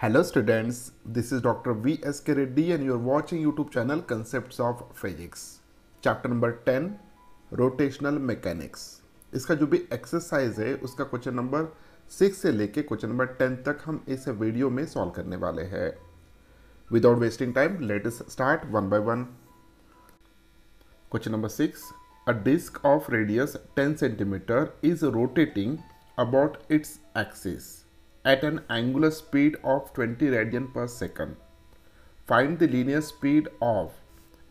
Hello students, this is Dr. V.S.K. Reddy and you are watching YouTube channel Concepts of Physics. Chapter number 10, Rotational Mechanics. इसका जो भी exercise है उसका question number 6 से लेके question number 10 तक हम इस वीडियो में सॉल्व करने वाले हैं. Without wasting time, let us start one by one. Question number 6. A disc of radius 10 centimeter is rotating about its axis at an angular speed of 20 radian per second. Find the linear speed of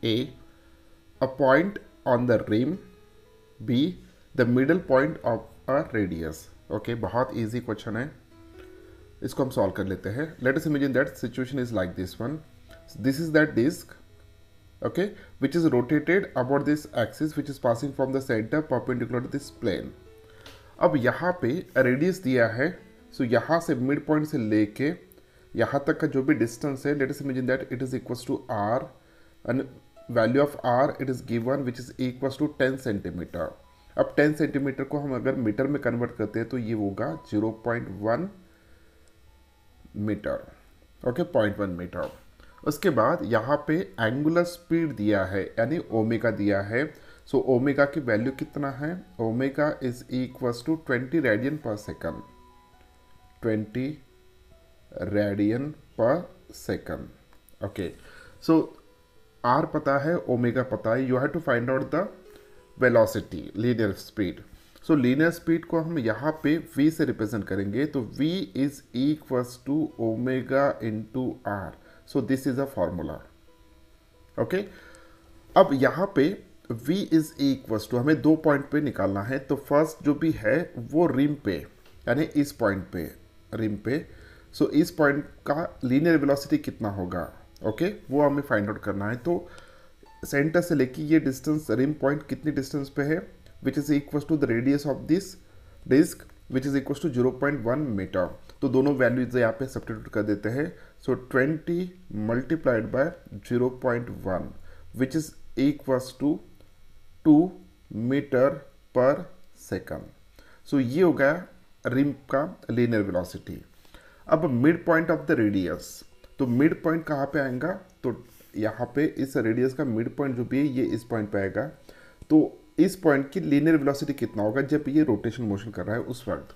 a point on the rim, b the middle point of a radius. Okay, बहुत easy question है. इसको हम solve कर लेते हैं. Let us imagine that situation is like this one. This is that disc, okay, which is rotated about this axis which is passing from the center perpendicular to this plane. अब यहाँ पे radius दिया है, सो यहाँ से mid point से लेके यहाँ तक का जो भी डिस्टेंस है, let us imagine that it is equals to R and value of R it is given which is equals to 10 centimetre. अब 10 सेंटीमीटर को हम अगर मीटर में कन्वर्ट करते हैं तो ये होगा 0.1 मीटर. Okay, 0.1 metre. उसके बाद यहाँ पे एंगुलर स्पीड दिया है यानी ओमेगा दिया है. सो ओमेगा की वैल्यू कितना है? Omega is equals to 20 radian per second. 20 radian per second. Okay, so R पता है, ओमेगा पता है. You have to find out the velocity, linear speed. So linear speed को हम यहाँ पे v से रिप्रेजेंट करेंगे तो v is equals to omega into R. So this is a formula. Okay, अब यहाँ पे v इज इक्वल्स टू हमें दो पॉइंट पे निकालना है. तो फर्स्ट जो भी है वो रिम पे यानी इस पॉइंट पे, रिम पे. सो इस पॉइंट का लीनियर वेलोसिटी कितना होगा? ओके, वो हमें फाइंड आउट करना है. तो सेंटर से लेके ये डिस्टेंस रिम पॉइंट कितनी डिस्टेंस पे है, which is equals to the radius of this disc which is equals to 0.1 metre. तो दोनों वैल्यूज यहाँ पे सब्स्टिट्यूट कर देते हैं. So 20 multiplied by 0.1 which is equals to 2 metre per second. So ये हो गया रिम का लीनियर वेलोसिटी. अब mid point of the radius, तो मिड पॉइंट कहाँ पे आएगा? तो यहाँ पे इस रेडियस का मिड पॉइंट जो भी है ये इस पॉइंट पे आएगा. तो इस पॉइंट की लीनियर वेलोसिटी कितना होगा जब ये रोटेशन मोशन कर रहा है उस वक्त.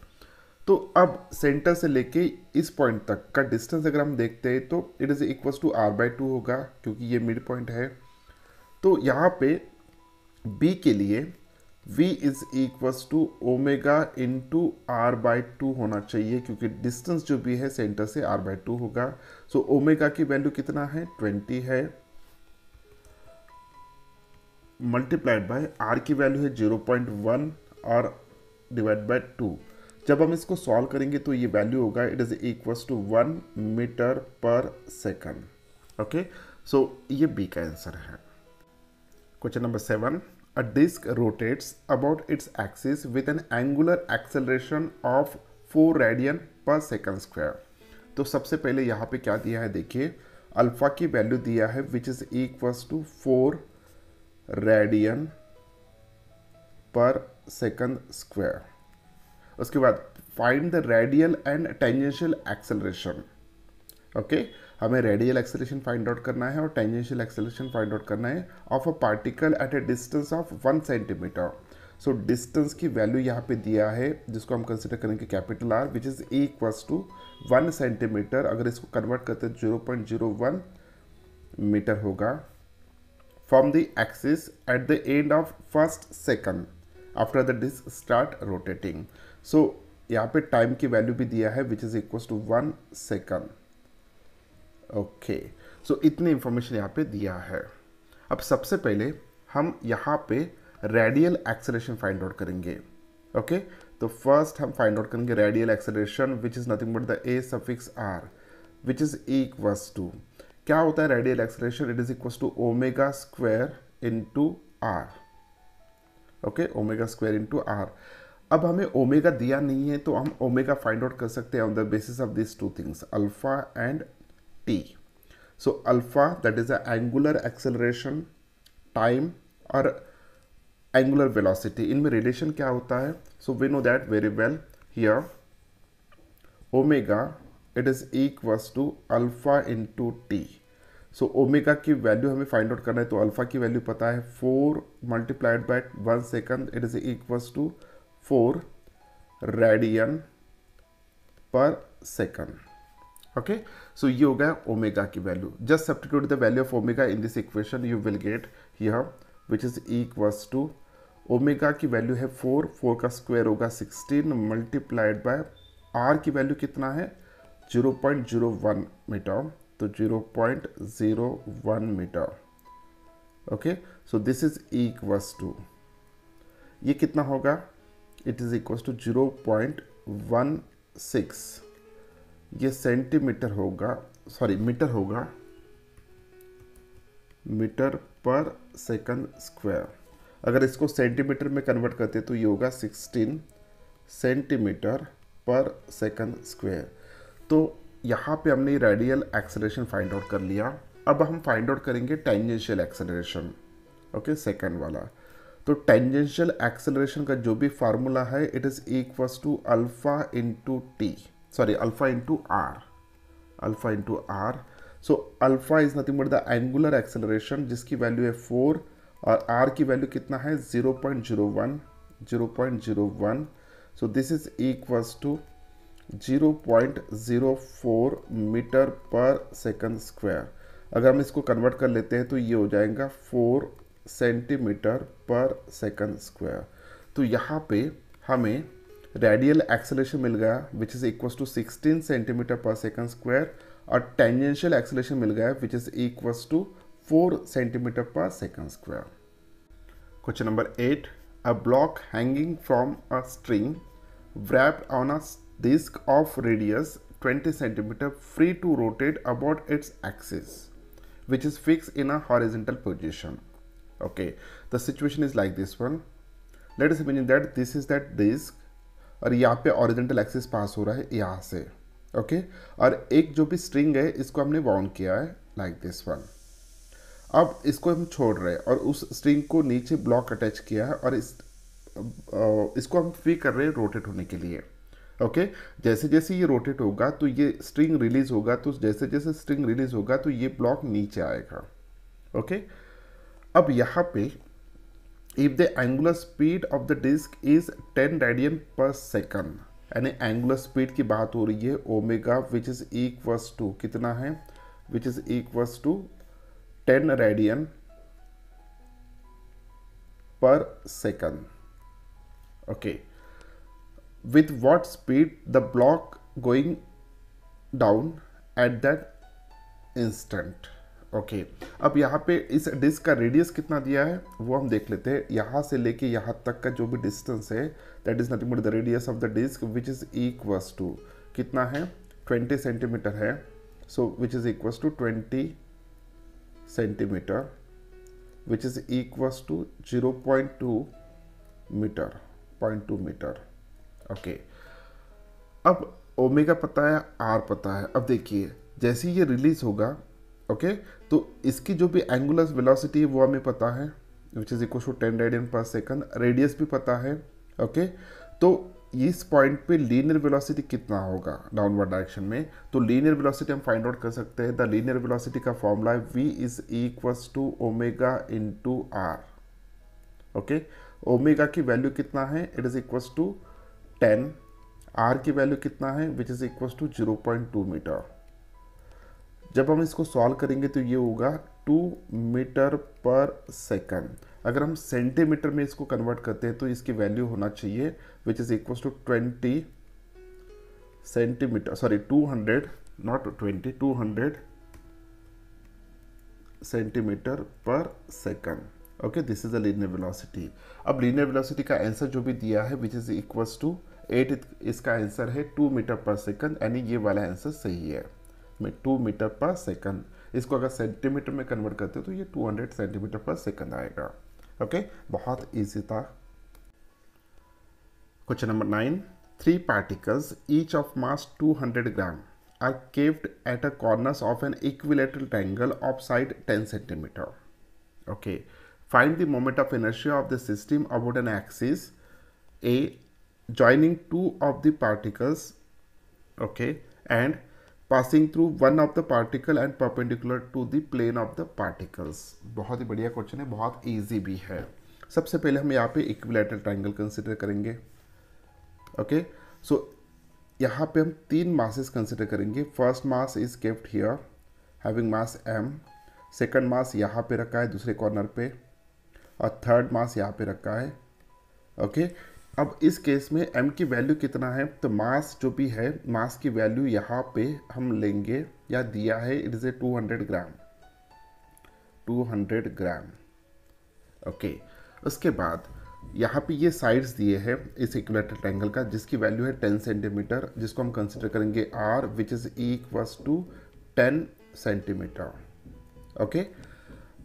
तो अब सेंटर से लेके इस पॉइंट तक का डिस्टेंस अगर हम देखते हैं तो it is equals to r/2 होगा क्योंकि ये मिड पॉइंट है. तो यहाँ पे b के लिए v is equals to omega into r/2 होना चाहिए क्योंकि डिस्टेंस जो भी है सेंटर से r/2 होगा. सो ओमेगा की वैल्यू कितना है? 20 है, मल्टीप्लाइड बाय r की वैल्यू है 0.1 और डिवाइड बाय 2. जब हम इसको सॉल्व करेंगे तो ये वैल्यू होगा it is equals to 1 metre per second. Okay, so ये बी का आंसर है. Question number 7. A disk rotates about its axis with an angular acceleration of 4 radian per second square. तो सबसे पहले यहाँ पे क्या दिया है देखिए, अल्फा की वैल्यू दिया है which is equals to 4 radian per second square. उसके बाद find the radial and tangential acceleration. Okay, हमें रेडियल एक्सेलरेशन फाइंड आउट करना है और टेंजेंशियल एक्सेलरेशन फाइंड आउट करना है of a particle at a distance of 1 centimetre. So distance की value यहाँ पे दिया है जिसको हम कंसिडर करेंगे capital R which is equals to 1 centimetre. अगर इसको कन्वर्ट करते हैं 0.01 मीटर होगा. From the axis at the end of first second after the disc start rotating. So यहाँ पे टाइम की वैल्यू भी दिया है which is equals to 1 second. Okay, so इतनी इंफॉर्मेशन यहाँ पे दिया है. अब सबसे पहले हम यहाँ पे रेडियल एक्सेलरेशन फाइंड आउट करेंगे. ओके, तो फर्स्ट हम फाइंड आउट करेंगे radial acceleration which is nothing but the a suffix r which is equals to, क्या होता है radial acceleration? It is equals to omega square into R. Okay, omega square into R. अब हमें omega दिया नहीं है तो हम ओमेगा फाइंड आउट कर सकते हैं on the basis of this two things, alpha and t. So alpha, that is the angular acceleration, time और angular velocity, इनमें रिलेशन क्या होता है? So we know that very well here. Omega it is equals to alpha into T. So omega की value हमें find out करना है, तो अल्फा की वैल्यू पता है 4 multiplied by 1 second, it is equals to 4 radian per second. Okay, so ये हो गया ओमेगा की value. Just substitute the value of omega in this equation, you will get here which is equals to omega की value है 4, 4 का square होगा 16 multiplied by R की value कितना है 0.01 मीटर, तो 0.01 metre. Okay, so this is equals to, ये कितना होगा, इट इज इक्वल्स टू 0.16, ये सेंटीमीटर होगा, सॉरी मीटर होगा, मीटर पर सेकंड स्क्वायर। अगर इसको सेंटीमीटर में कन्वर्ट करते तो ये होगा 16 सेंटीमीटर पर सेकंड स्क्वायर। तो यहाँ पे हमने रेडियल एक्सेलरेशन फाइंड आउट कर लिया। अब हम फाइंड आउट करेंगे टेंजेंशियल एक्सेलरेशन, ओके, सेकंड वाला। तो टेंजेंशियल एक्सेलरेशन का जो भी फार्मूला है, it is equals to alpha into T, sorry alpha into R, alpha into R. So alpha is nothing but the angular acceleration जिसकी value है 4 और आर की वैल्यू कितना है 0.01। So this is equals to 0.04 metre per second square. अगर हम इसको convert कर लेते हैं तो ये हो जाएगा 4 सेंटीमीटर पर सेकंड स्क्वायर। तो यहाँ पे हमें रेडियल एक्सेलरेशन मिल गया which is equals to 16 centimetre per second square, और टेंजेंशियल एक्सेलरेशन मिल गया which is equals to 4 centimetre per second square. Question number 8, a block hanging from a string wrapped on a disc of radius 20 centimeter free to rotate about its axis which is fixed in a horizontal position. Okay, the situation is like this one. Let us imagine that this is that disc और यहाँ पे horizontal axis pass हो रहा है यहाँ से, okay, और एक जो भी स्ट्रिंग है इसको हमने बाउंड किया है लाइक दिस वन। अब इसको हम छोड़ रहे हैं और उस स्ट्रिंग को नीचे ब्लॉक अटैच किया है और इसको हम फ्री कर रहे हैं रोटेट होने के लिए। ओके, जैसे जैसे ये रोटेट होगा तो ये स्ट्रिंग रिलीज होगा, तो जैसे जैसे स्ट्रिंग रिलीज होगा तो ये ब्लॉक नीचे आएगा। ओके, अब यहाँ पे if the angular speed of the disc is 10 radian per second, यानी एंगुलर स्पीड की बात हो रही है omega which is equals to कितना है, which is equals to 10 radian per second. Okay, with what speed the block going down at that instant. Okay, अब यहाँ पे इस डिस्क का रेडियस कितना दिया है वो हम देख लेते हैं। यहाँ से लेके यहाँ तक का जो भी डिस्टेंस है that is nothing but the radius of the disc which is equals to कितना है 20 सेंटीमीटर है, so which is equals to 20 centimetre which is equals to 0.2 metre, 0.2 metre. Okay, अब ओमेगा पता है, आर पता है। अब देखिए जैसे ये रिलीज होगा, ओके, तो इसकी जो भी एंगुलर वेलोसिटी है वो हमें पता है which is equal to 10 radian per second, radius भी पता है। ओके, तो इस पॉइंट पे लीनियर वेलोसिटी कितना होगा डाउनवर्ड डायरेक्शन में, तो लीनियर वेलोसिटी हम फाइंड आउट कर सकते हैं। द लीनियर वेलोसिटी का फॉर्मूला है v is equals to omega into R. Okay, omega की वैल्यू कितना है, it is equals to 10, R की वैल्यू कितना है which is equals to 0.2 metre. जब हम इसको सॉल्व करेंगे तो ये होगा 2 मीटर पर सेकंड। अगर हम सेंटीमीटर में इसको कन्वर्ट करते हैं तो इसकी वैल्यू होना चाहिए which is equals to 20 centimetre, sorry 200 not 20, 200 centimetre per second. Okay, this is the linear velocity. अब लीनियर वेलोसिटी का आंसर जो भी दिया है विच इज इक्वल्स टू 8, इसका आंसर है 2 मीटर पर सेकंड, यानी ये वाला आंसर सही है, 2 मीटर पर सेकंड। इसको अगर सेंटीमीटर में कन्वर्ट करते हो तो ये 200 सेंटीमीटर पर सेकंड आएगा। ओके, बहुत इजी था। Question number 9, 3 particles each of mass 200 gram are kept at a corners of an equilateral triangle of side 10 centimeter. Okay, find the moment of inertia of the system about an axis A joining two of the particles, okay, and passing through one of the particle and perpendicular to the plane of the particles. बहुत ही बढ़िया question है, बहुत easy भी है। सबसे पहले हम यहाँ पे इक्विलैटरल ट्रायंगल कंसिडर करेंगे। ओके, सो यहाँ पे हम 3 मासेस कंसिडर करेंगे। First mass is kept here having mass m, second mass यहाँ पे रखा है दूसरे कॉर्नर पे, और थर्ड मास यहाँ पे रखा है। ओके, अब इस केस में m की वैल्यू कितना है, तो मास जो भी है, मास की वैल्यू यहाँ पे हम लेंगे, या दिया है, it is a 200 gram, 200 gram. Okay, उसके बाद यहाँ पे ये साइड्स दिए हैं इस इक्विलैटरल ट्रायंगल का, जिसकी वैल्यू है 10 सेंटीमीटर, जिसको हम कंसिडर करेंगे r, which is equals to 10 centimetre. Okay,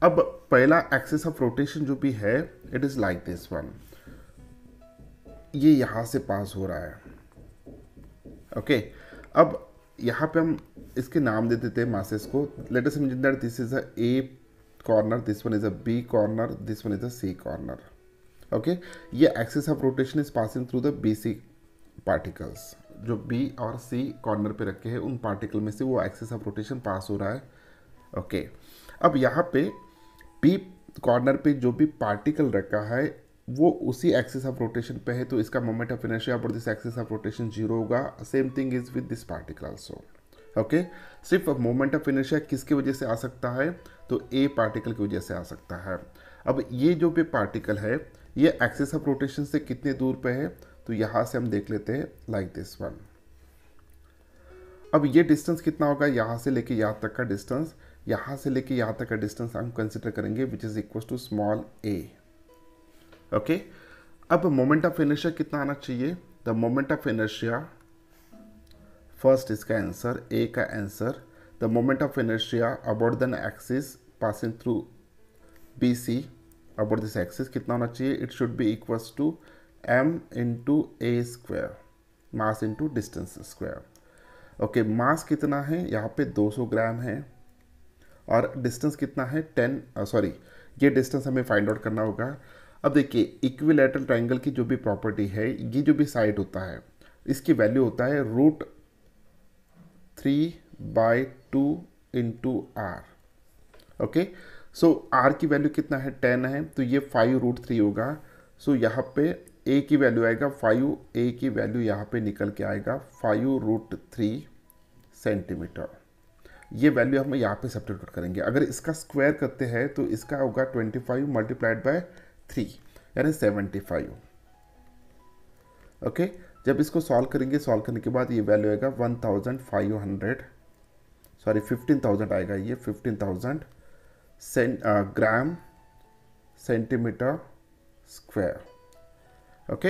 अब पहला एक्सिस ऑफ रोटेशन जो भी है, it is like this one, ये यहाँ से पास हो रहा है। ओके, अब यहाँ पे हम इसके नाम दे देते हैं मासेस को। Let us imagine that this is a A corner, this one is a B corner, this one is a C corner. Okay, ये axis of rotation is passing through the BC particles. जो B और C corner पे रखे हैं, उन particle में से वो एक्सिस ऑफ रोटेशन पास हो रहा है। ओके, अब यहाँ पे B कॉर्नर पे जो भी पार्टिकल रखा है वो उसी एक्सिस ऑफ रोटेशन पे है, तो इसका moment of inertia about this axis of rotation 0 होगा। Same thing is with this particle also. Okay, सिर्फ मोमेंट ऑफ इनर्शिया किसकी वजह से आ सकता है, तो A पार्टिकल की वजह से आ सकता है। अब ये जो भी पार्टिकल है, ये एक्सिस ऑफ रोटेशन से कितने दूर पे है, तो यहाँ से हम देख लेते हैं लाइक दिस वन। अब ये डिस्टेंस कितना होगा, यहाँ से लेके यहाँ तक का डिस्टेंस, यहाँ से लेके यहाँ तक का डिस्टेंस हम कंसिडर करेंगे, which is equal to small a। Okay, अब मोमेंट ऑफ इनर्शिया कितना आना चाहिए, the moment of inertia, first इसका आंसर, ए का answer, the moment of inertia about the axis passing through BC about this axis कितना होना चाहिए, it should be equals to m into a square, mass into distance square. Okay, mass कितना है, यहाँ पे 200 ग्राम है, और डिस्टेंस कितना है 10, सॉरी ये डिस्टेंस हमें फाइंड आउट करना होगा। अब देखिए, इक्विलैटरल ट्रायंगल की जो भी प्रॉपर्टी है, ये जो भी साइड होता है, इसकी वैल्यू होता है √3/2 इंटू r। ओके, सो r की वैल्यू कितना है 10 है, तो ये 5√3 होगा। सो यहाँ पे a की वैल्यू आएगा 5, a की वैल्यू यहाँ पे निकल के आएगा 5√3 सेंटीमीटर। ये वैल्यू हम यहाँ पे सब्स्टिट्यूट करेंगे। अगर इसका स्क्वायर करते हैं तो इसका होगा 25 मल्टीप्लाइड बाय 3 यानी 75। ओके, जब इसको सॉल्व करेंगे, सॉल्व करने के बाद ये वैल्यू आएगा 15,000 आएगा, ये 15,000 ग्राम सेंटीमीटर स्क्वायर। ओके,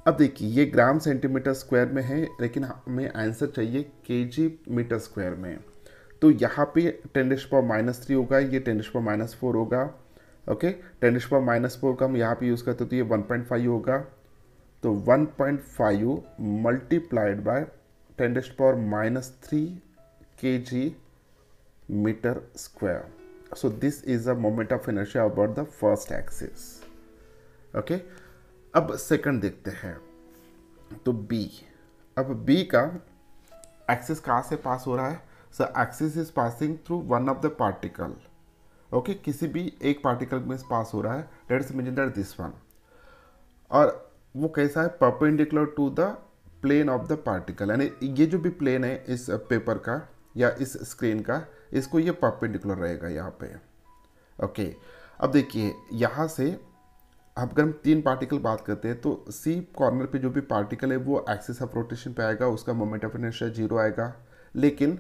अब देखिए ये ग्राम सेंटीमीटर स्क्वायर में है, लेकिन हमें आंसर चाहिए केजी मीटर स्क्वायर में। तो यहाँ पे 10⁻³ होगा, ये 10⁻⁴ होगा। ओके, 10⁻⁴ का हम यहाँ पे यूज़ करते तो ये 1.5 होगा। तो 1.5 multiplied by 10⁻³ kg metre square. So this is a moment of inertia about the first axis. Okay, अब सेकंड देखते हैं, तो B। अब B का एक्सिस कहाँ से पास हो रहा है, so axis is passing through one of the particle. Okay, किसी भी एक पार्टिकल में पास हो रहा है, let's imagine that this one, और वो कैसा है, perpendicular to the plane of the particle, यानी ये जो भी प्लेन है इस पेपर का या इस स्क्रीन का, इसको ये परपेंडिकुलर रहेगा यहाँ पे। ओके, अब देखिए यहाँ से अगर हम 3 पार्टिकल बात करते हैं, तो C कॉर्नर पे जो भी पार्टिकल है वो एक्सिस ऑफ रोटेशन पे आएगा, उसका मोमेंट ऑफ इनर्शिया 0 आएगा। लेकिन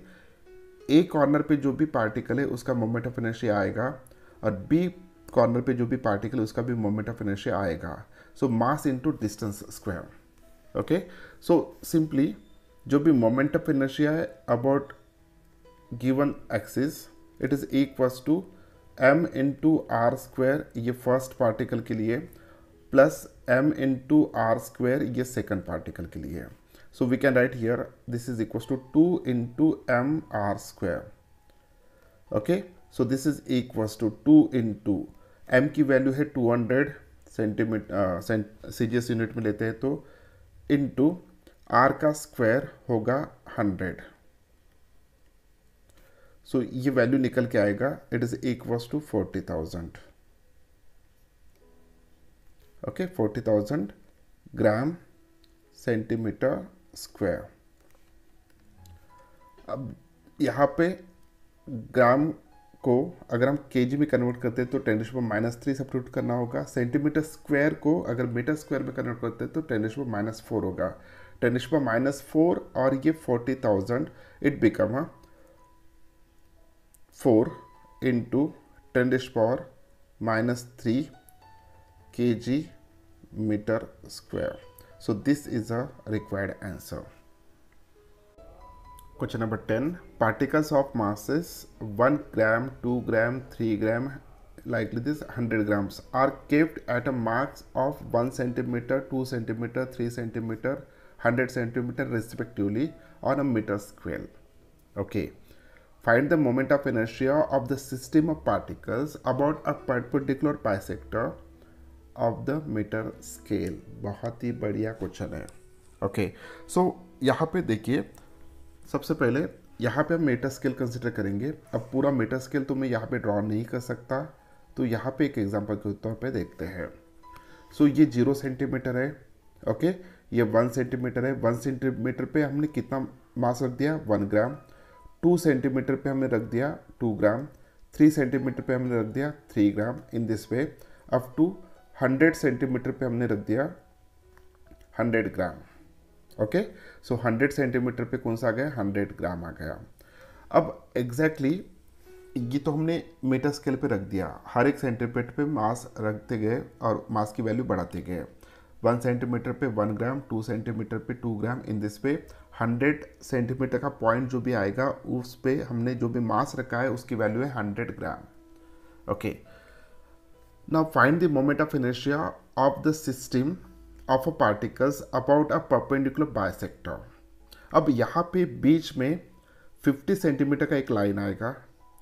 A कॉर्नर पे जो भी पार्टिकल है उसका मोमेंट ऑफ इनर्शिया आएगा, और B कॉर्नर पे जो भी पार्टिकल है उसका भी मोमेंट ऑफ इनर्शिया आएगा। So mass into distance square. Okay, so simply जो भी मोमेंट ऑफ इनर्शिया है about given axis, it is equals to m into r square, ये फर्स्ट पार्टिकल के लिए, plus m into r square, ये second particle के लिए। So we can write here this is equals to 2 into m r square. Okay, so this is equals to 2 into m की value है 200 centimetre, CGS unit में लेते हैं तो, into r का स्क्वायर होगा 100। सो ये वैल्यू निकल के आएगा, it is equals to 40,000। Okay, 40,000 gram centimetre square. अब यहाँ पे ग्राम को अगर हम केजी में कन्वर्ट करते हैं तो 10⁻³ सब्स्टिट्यूट करना होगा। सेंटीमीटर स्क्वायर को अगर मीटर स्क्वायर में कन्वर्ट करते हैं तो 10⁻⁴ होगा। 10⁻⁴ और ये 40,000 it become 4 into 10⁻³ kg metre square. So this is a required answer. Question number 10. Particles of masses 1 gram, 2 gram, 3 gram, likely this 100 grams are kept at a mass of 1 centimeter, 2 centimeter, 3 centimeter, 100 centimeter respectively on a meter scale. Okay. Find the moment of inertia of the system of particles about a perpendicular bisector of the meter scale. बहुत ही बढ़िया question है। Okay, so यहाँ पे देखिए, सबसे पहले यहाँ पे हम मीटर स्केल कंसिडर करेंगे। अब पूरा मीटर स्केल तो मैं यहाँ पे ड्रॉ नहीं कर सकता, तो यहाँ पे एक एग्जांपल के तौर पे देखते हैं। सो ये 0 सेंटीमीटर है। ओके, ये 1 सेंटीमीटर है। 1 सेंटीमीटर पे हमने कितना मास रख दिया, 1 ग्राम। 2 सेंटीमीटर पे हमने रख दिया 2 ग्राम। 3 सेंटीमीटर पे हमने रख दिया 3 gram. In this way up to 100 centimetre पे हमने रख दिया 100 ग्राम। ओके, सो 100 सेंटीमीटर पे कौन सा आ गया, 100 ग्राम आ गया। अब एग्जैक्टली ये तो हमने मीटर स्केल पे रख दिया, हर एक सेंटीमीटर पे मास रखते गए और मास की वैल्यू बढ़ाते गए। 1 सेंटीमीटर पे 1 ग्राम, 2 सेंटीमीटर पे 2 ग्राम। इन दिस पे 100 सेंटीमीटर का पॉइंट जो भी आएगा उस पे हमने जो भी मास रखा है उसकी वैल्यू है 100 gram. Okay, now find the moment of inertia of the system of a particles about a perpendicular bisector. अब यहाँ पे बीच में 50 सेंटीमीटर का एक लाइन आएगा।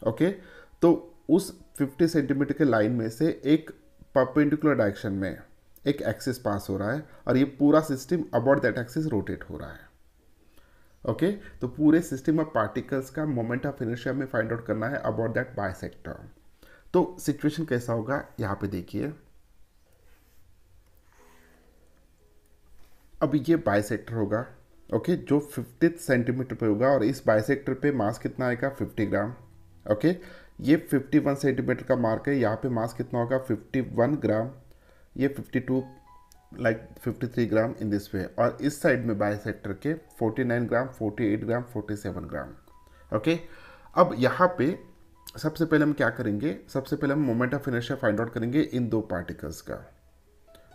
ओके, तो उस 50 सेंटीमीटर के लाइन में से एक परपेंडिकुलर डायरेक्शन में एक एक्सिस पास हो रहा है और ये पूरा system about that axis rotate हो रहा है। ओके, तो पूरे सिस्टम ऑफ पार्टिकल्स का मोमेंट ऑफ इनर्शिया में फाइंड आउट करना है अबाउट दैट बाइसेक्टर। तो सिचुएशन कैसा होगा यहाँ पे देखिए। अब ये बाइसेक्टर होगा। ओके, जो 50 सेंटीमीटर पे होगा और इस बाइसेक्टर पे मास कितना आएगा, 50 ग्राम। ओके, ये 51 सेंटीमीटर का मार्क है, यहाँ पे मास कितना होगा, 51 ग्राम। ये 52 लाइक 53 ग्राम इन दिस वे। और इस साइड में बाइसेक्टर के 49 ग्राम, 48 ग्राम, 47 ग्राम। ओके, अब यहाँ पे सबसे पहले हम क्या करेंगे, सबसे पहले हम moment of inertia find out करेंगे इन दो पार्टिकल्स का।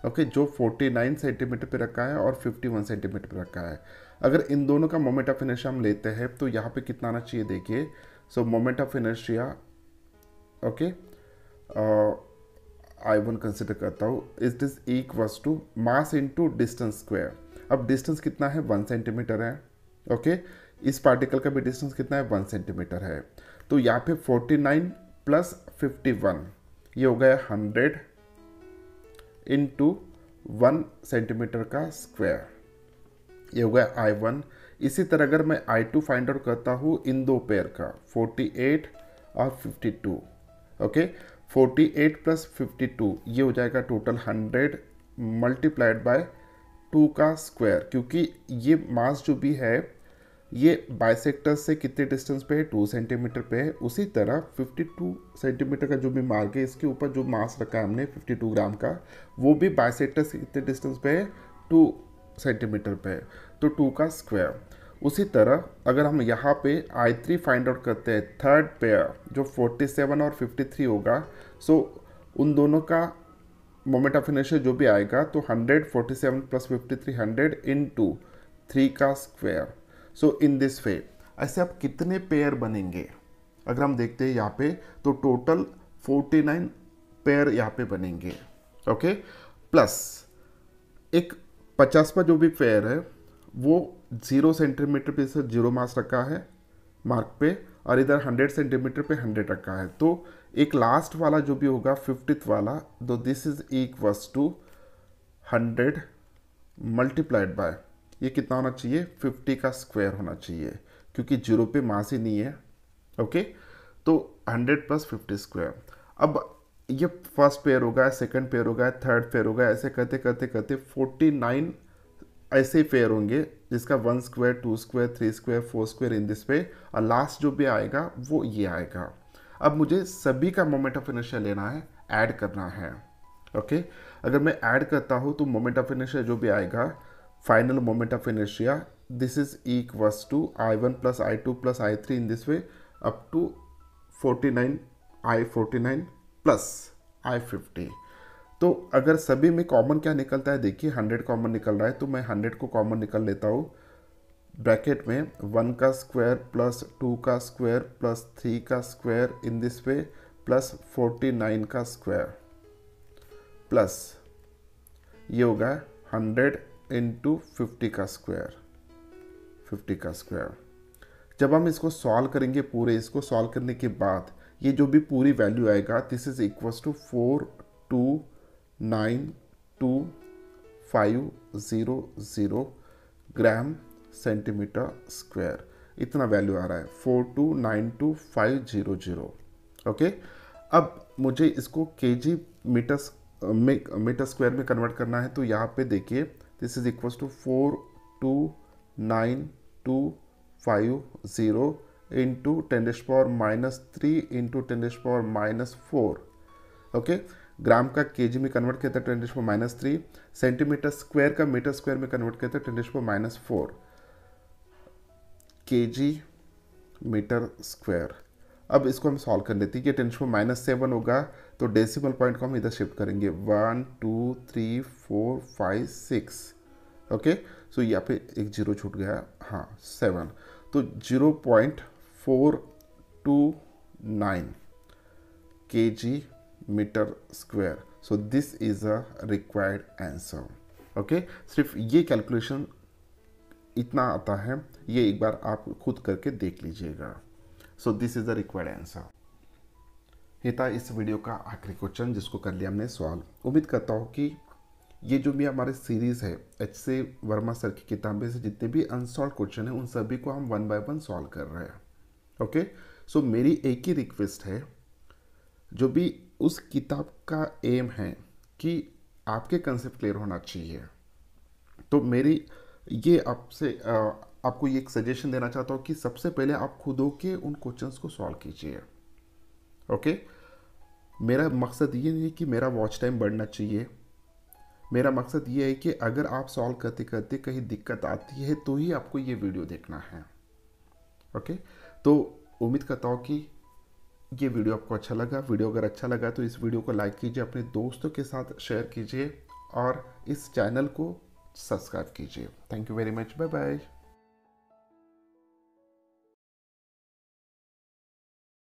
ओके, जो 49 सेंटीमीटर पे रखा है और 51 सेंटीमीटर पे रखा है। अगर इन दोनों का मोमेंट ऑफ इनर्शिया हम लेते हैं तो यहाँ पे कितना आना चाहिए, देखिए। So moment of inertia, okay, I1 consider करता हूँ, it is equals to mass into distance square. अब डिस्टेंस कितना है, 1 सेंटीमीटर है। ओके, इस पार्टिकल का भी डिस्टेंस कितना है, 1 सेंटीमीटर है। तो यहाँ पे 49 प्लस 51 ये हो गया 100 इंटू 1 सेंटीमीटर का स्क्वायर, ये हो गया I1। इसी तरह अगर मैं I2 फाइंड आउट करता हूँ इन दो पेयर का, 48 और 52। ओके, 48 प्लस 52 ये हो जाएगा टोटल 100 मल्टीप्लाइड बाय 2 का स्क्वायर, क्योंकि ये मास जो भी है ये बाइसेक्टर से कितने डिस्टेंस पे है, 2 सेंटीमीटर पे है। उसी तरह 52 सेंटीमीटर का जो भी मार्क है, इसके ऊपर जो मास रखा है हमने 52 ग्राम का, वो भी बाइसेक्टर से कितने डिस्टेंस पे है, 2 सेंटीमीटर पे है, तो 2 का स्क्वायर। उसी तरह अगर हम यहाँ पे I3 फाइंड आउट करते हैं, थर्ड पेयर जो 47 और 53 होगा, सो उन दोनों का मोमेंट ऑफ इनर्शिया जो भी आएगा तो 100 47 प्लस 53 100 इंटू 3 का स्क्वायर। सो इन दिस वे ऐसे अब कितने पेयर बनेंगे अगर हम देखते हैं यहाँ पे, तो टोटल 49 पेयर यहाँ पे बनेंगे। ओके, प्लस एक 50वां जो भी पेयर है वो 0 सेंटीमीटर पे से 0 मास रखा है मार्क पे, और इधर 100 सेंटीमीटर पे 100 रखा है। तो एक लास्ट वाला जो भी होगा 50th वाला, तो this is equals to 100 multiplied by, ये कितना होना चाहिए, 50 का स्क्वायर होना चाहिए, क्योंकि 0 पे मास ही नहीं है। ओके, तो 100 प्लस 50 स्क्वायर। अब ये फर्स्ट पेयर होगा, सेकंड पेयर होगा, थर्ड पेयर होगा, ऐसे करते करते करते 49 ऐसे पेयर होंगे जिसका 1 square, 2 square, 3 square, 4 square in this पे, और लास्ट जो भी आएगा वो ये आएगा। अब मुझे सभी का मोमेंट ऑफ इनर्शिया लेना है, ऐड करना है। ओके, अगर मैं ऐड करता हूँ तो मोमेंट ऑफ इनर्शिया जो भी आएगा, final moment of inertia, this is equals to I1 plus I2 plus I3 in this way up to 49 I49 plus I50। तो अगर सभी में कॉमन क्या निकलता है, देखिए 100 कॉमन निकल रहा है, तो मैं 100 को कॉमन निकल लेता हूँ। ब्रैकेट में 1 का स्क्वायर प्लस 2 का स्क्वायर प्लस 3 का square in this way plus 49 का स्क्वायर प्लस ये होगा 100 इंटू 50 का स्क्वायर, 50 का स्क्वायर। जब हम इसको सॉल्व करेंगे, पूरे इसको सॉल्व करने के बाद ये जो भी पूरी वैल्यू आएगा, this is equals to 4292500 gram centimetre square, इतना वैल्यू आ रहा है 4292500। ओके, अब मुझे इसको केजी मीटर स्क्वायर में कन्वर्ट करना है, तो यहाँ पे देखिए this is equals to 4292500 into 10⁻³ into 10⁻⁴। Okay, gram का केजी में कन्वर्ट करते हैं 10⁻�3, सेंटीमीटर स्क्वायर का मीटर स्क्वायर में कन्वर्ट करते हैं 10⁻⁴, केजी मीटर स्क्वायर। अब इसको हम सॉल्व कर लेते हैं कि 10⁻⁷ होगा, तो डेसिमल पॉइंट को हम इधर शिफ्ट करेंगे 1 2 3 4 5 6। ओके, सो यहाँ पे एक जीरो छूट गया, हाँ 7, तो 0.429 kg metre square. So this is a required answer. Okay, सिर्फ ये कैलकुलेशन इतना आता है, ये एक बार आप खुद करके देख लीजिएगा। सो this is the required answer. ये था इस वीडियो का आखिरी क्वेश्चन जिसको कर लिया हमने सॉल्व। उम्मीद करता हूँ कि ये जो भी हमारे सीरीज़ है HC वर्मा सर की किताबें से जितने भी अनसॉल्व क्वेश्चन हैं उन सभी को हम 1 बाय 1 सॉल्व कर रहे हैं। ओके, सो मेरी एक ही रिक्वेस्ट है, जो भी उस किताब का एम है कि आपके कंसेप्ट क्लियर होना चाहिए, तो मेरी ये आपसे आपको ये एक सजेशन देना चाहता हूँ कि सबसे पहले आप खुद होके उन क्वेश्चंस को सॉल्व कीजिए। ओके, मेरा मकसद ये नहीं कि मेरा वॉच टाइम बढ़ना चाहिए, मेरा मकसद ये है कि अगर आप सॉल्व करते करते कहीं दिक्कत आती है तो ही आपको ये वीडियो देखना है। ओके, तो उम्मीद करता हूँ कि ये वीडियो आपको अच्छा लगा। वीडियो अगर अच्छा लगा तो इस वीडियो को लाइक कीजिए, अपने दोस्तों के साथ शेयर कीजिए और इस चैनल को सब्सक्राइब कीजिए। Thank you very much, bye bye.